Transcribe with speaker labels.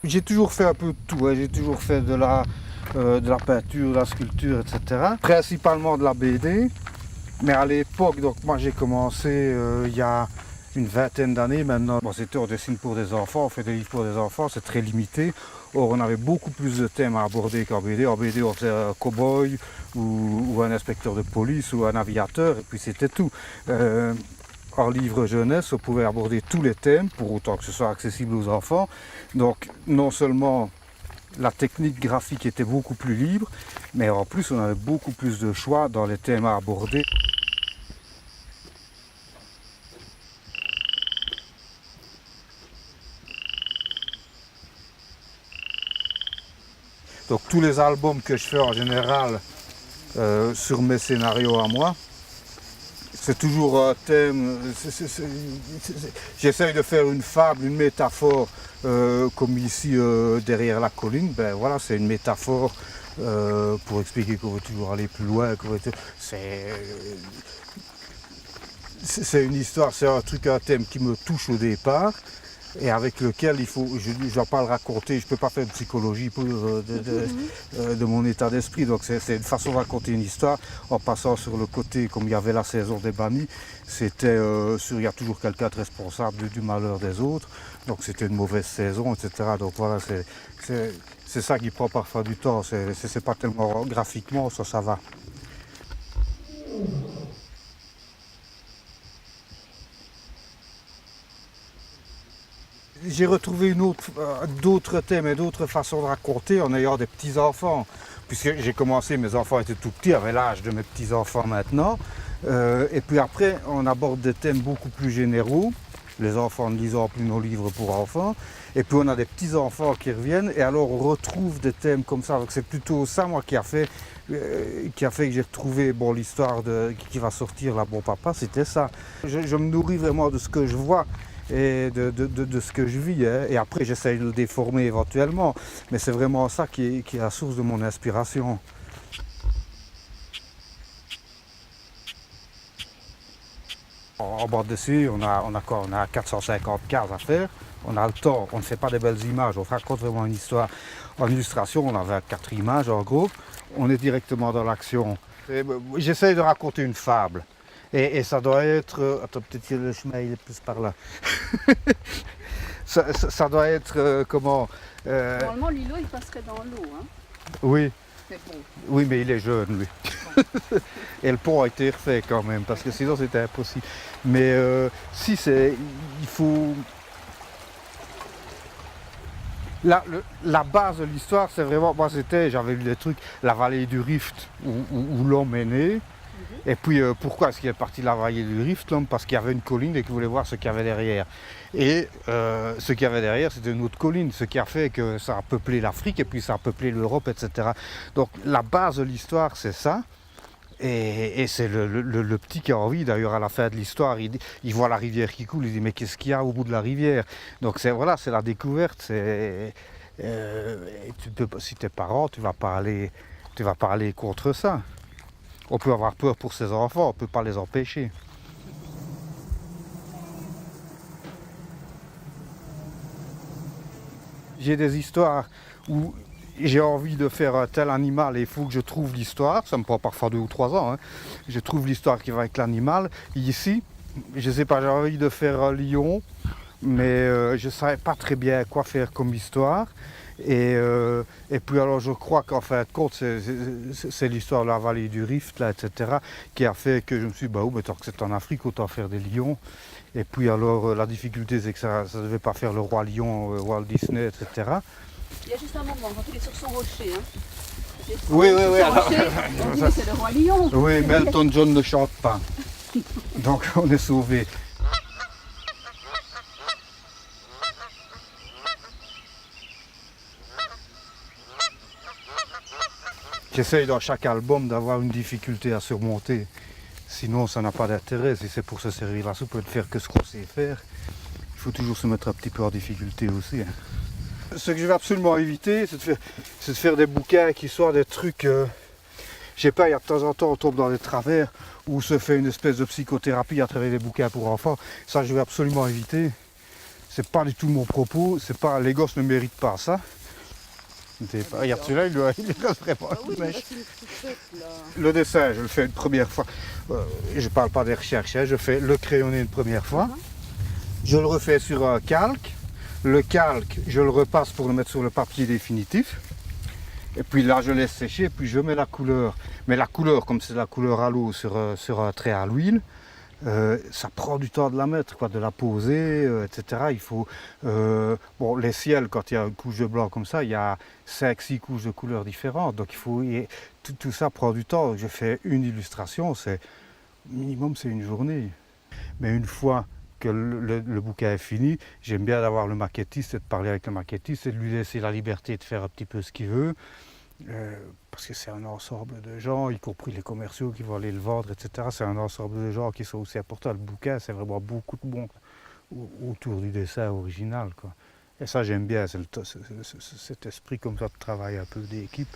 Speaker 1: J'ai toujours fait un peu de tout, hein. J'ai toujours fait de la peinture, de la sculpture, etc. Principalement de la BD. Mais à l'époque, donc moi j'ai commencé il y a une vingtaine d'années maintenant. Bon, c'était on dessine pour des enfants, on fait des livres pour des enfants, c'est très limité. Or on avait beaucoup plus de thèmes à aborder qu'en BD. En BD on faisait un cow-boy ou un inspecteur de police ou un aviateur et puis c'était tout. En livre jeunesse, on pouvait aborder tous les thèmes pour autant que ce soit accessible aux enfants. Donc non seulement la technique graphique était beaucoup plus libre, mais en plus on avait beaucoup plus de choix dans les thèmes à aborder. Donc tous les albums que je fais en général sur mes scénarios à moi, c'est toujours un thème, j'essaye de faire une fable, une métaphore, comme ici derrière la colline, ben voilà, c'est une métaphore pour expliquer qu'on veut toujours aller plus loin, c'est une histoire, c'est un truc, un thème qui me touche au départ et avec lequel il faut, je ne dois pas le raconter, je ne peux pas faire de psychologie de mon état d'esprit, donc c'est une façon de raconter une histoire en passant sur le côté, comme il y avait la saison des bannis, c'était il y a toujours quelqu'un de responsable du malheur des autres, donc c'était une mauvaise saison, etc. Donc voilà, c'est ça qui prend parfois du temps, c'est pas tellement graphiquement, ça va. J'ai retrouvé d'autres thèmes et d'autres façons de raconter en ayant des petits-enfants. Puisque j'ai commencé, mes enfants étaient tout petits, avaient l'âge de mes petits-enfants maintenant. Et puis après, on aborde des thèmes beaucoup plus généraux. Les enfants ne lisant plus nos livres pour enfants. Et puis on a des petits-enfants qui reviennent et alors on retrouve des thèmes comme ça. Donc c'est plutôt ça, moi, qui a fait que j'ai retrouvé l'histoire qui va sortir, là, Bon Papa, c'était ça. Je me nourris vraiment de ce que je vois et de ce que je vis. Hein. Et après, j'essaye de le déformer éventuellement. Mais c'est vraiment ça qui est la source de mon inspiration. En bande dessinée, on a quoi? On a 450 cases à faire. On a le temps, on ne fait pas des belles images, on raconte vraiment une histoire. En illustration, on a 24 images en gros. On est directement dans l'action. J'essaye de raconter une fable. Et ça doit être... attends, peut-être que le chemin il est plus par là. Ça doit être comment
Speaker 2: Normalement, Lilo, il passerait dans l'eau. Hein.
Speaker 1: Oui,
Speaker 2: Mais bon.
Speaker 1: oui, mais il est jeune, lui. Et le pont a été refait quand même, parce que sinon c'était impossible. Mais si c'est... Il faut... La base de l'histoire, c'est vraiment... Moi, j'avais lu des trucs, la vallée du Rift, où l'homme est né. Et puis pourquoi est-ce qu'il est parti de la vallée du Rift, l'homme? Parce qu'il y avait une colline et qu'il voulait voir ce qu'il y avait derrière. Et ce qu'il y avait derrière, c'était une autre colline, ce qui a fait que ça a peuplé l'Afrique et puis ça a peuplé l'Europe, etc. Donc la base de l'histoire, c'est ça. Et c'est le petit qui a envie, d'ailleurs à la fin de l'histoire, il voit la rivière qui coule, il dit mais qu'est-ce qu'il y a au bout de la rivière? Donc voilà, c'est la découverte. Si t'es parent, tu vas pas aller contre ça. On peut avoir peur pour ses enfants, on ne peut pas les empêcher. J'ai des histoires où j'ai envie de faire un tel animal et il faut que je trouve l'histoire. Ça me prend parfois 2 ou 3 ans. Hein. Je trouve l'histoire qui va avec l'animal. Ici, je ne sais pas, j'ai envie de faire un lion, mais je ne savais pas très bien quoi faire comme histoire. Et puis alors je crois qu'en fin de compte, c'est l'histoire de la vallée du Rift, là, etc., qui a fait que je me suis dit, mais tant que c'est en Afrique, autant faire des lions. Et puis alors la difficulté, c'est que ça ne devait pas faire le roi lion, Walt Disney, etc.
Speaker 2: Il y a juste un moment, quand il est sur son rocher. Hein.
Speaker 1: Oui.
Speaker 2: Alors... Rocher, on dit, c'est le roi lion.
Speaker 1: Oui, mais Elton John ne chante pas. Donc on est sauvé. J'essaye dans chaque album d'avoir une difficulté à surmonter. Sinon, ça n'a pas d'intérêt. Si c'est pour se servir la soupe et de faire que ce qu'on sait faire, il faut toujours se mettre un petit peu en difficulté aussi. Hein. Ce que je vais absolument éviter, c'est de faire des bouquins qui soient des trucs... je sais pas, il y a de temps en temps, on tombe dans des travers où se fait une espèce de psychothérapie à travers des bouquins pour enfants. Ça, je vais absolument éviter. c'est pas du tout mon propos, c'est pas, les gosses ne méritent pas ça. Regarde celui-là, il reste vraiment
Speaker 2: Ah oui,
Speaker 1: une
Speaker 2: mais
Speaker 1: mèche.
Speaker 2: là, c'est une poussette, là.
Speaker 1: Le dessin, je le fais une première fois. Je parle pas des recherches, hein, je fais le crayonné une première fois. Je le refais sur un calque. Le calque, je le repasse pour le mettre sur le papier définitif. Et puis là, je laisse sécher, puis je mets la couleur. Mais la couleur, comme c'est la couleur à l'eau sur un trait à l'huile, ça prend du temps de la mettre, quoi, de la poser, etc. Il faut, bon, les ciels, quand il y a une couche de blanc comme ça, il y a 5-6 couches de couleurs différentes. Donc il faut, tout ça prend du temps. Je fais une illustration, minimum c'est une journée. Mais une fois que le bouquin est fini, j'aime bien d'avoir le maquettiste et de parler avec le maquettiste et de lui laisser la liberté de faire un petit peu ce qu'il veut. Parce que c'est un ensemble de gens, y compris les commerciaux qui vont aller le vendre, etc. C'est un ensemble de gens qui sont aussi importants. Le bouquin, c'est vraiment beaucoup de monde autour du dessin original, quoi. Et ça, j'aime bien, c'est cet esprit comme ça de travail un peu d'équipe.